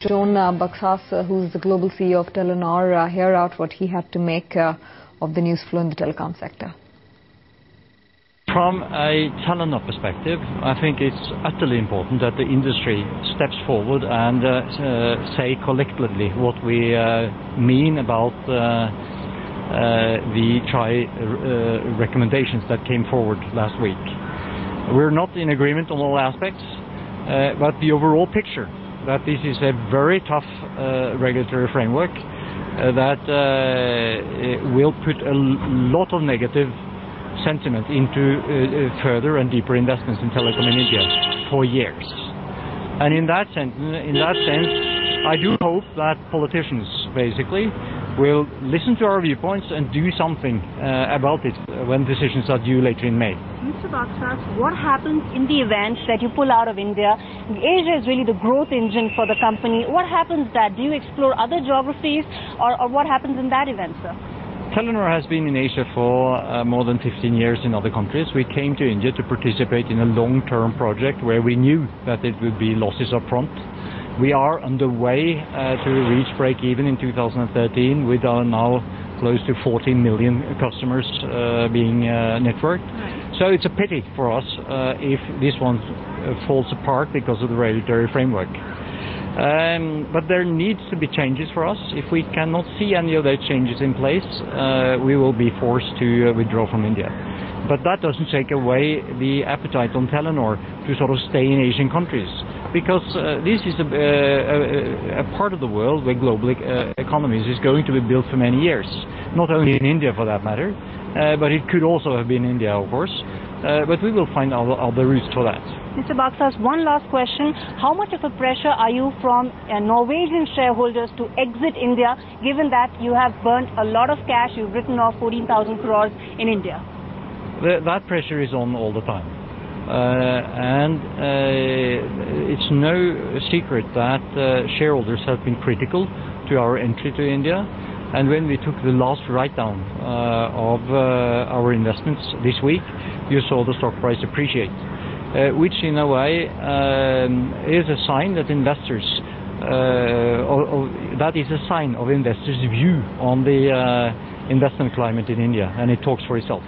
John Baksas, who's the global CEO of Telenor, hear out what he had to make of the news flow in the telecom sector. From a Telenor perspective, I think it's utterly important that the industry steps forward and say collectively what we mean about the TRAI recommendations that came forward last week. We're not in agreement on all aspects, but the overall picture that this is a very tough regulatory framework that will put a lot of negative sentiment into further and deeper investments in telecom in India for years. And in that sense, I do hope that politicians basically will listen to our viewpoints and do something about it when decisions are due later in May. Mr. Baksas, what happens in the event that you pull out of India? Asia is really the growth engine for the company. What happens that? Do you explore other geographies or what happens in that event, sir? Telenor has been in Asia for more than 15 years in other countries. We came to India to participate in a long-term project where we knew that it would be losses up front. We are underway to reach break-even in 2013 with now close to 14 million customers being networked. So it's a pity for us if this one falls apart because of the regulatory framework. But there needs to be changes for us. If we cannot see any of those changes in place, we will be forced to withdraw from India. But that doesn't take away the appetite on Telenor to sort of stay in Asian countries, because this is a part of the world where global economies is going to be built for many years. Not only in India for that matter, but it could also have been India, of course. But we will find other routes for that. Mr. Baksas, one last question. How much of a pressure are you from Norwegian shareholders to exit India, given that you have burnt a lot of cash, you've written off 14,000 crores in India? That pressure is on all the time. It's no secret that shareholders have been critical to our entry to India. And when we took the last write-down of our investments this week, you saw the stock price appreciate, which in a way is a sign that investors, that is a sign of investors' view on the investment climate in India, and it talks for itself.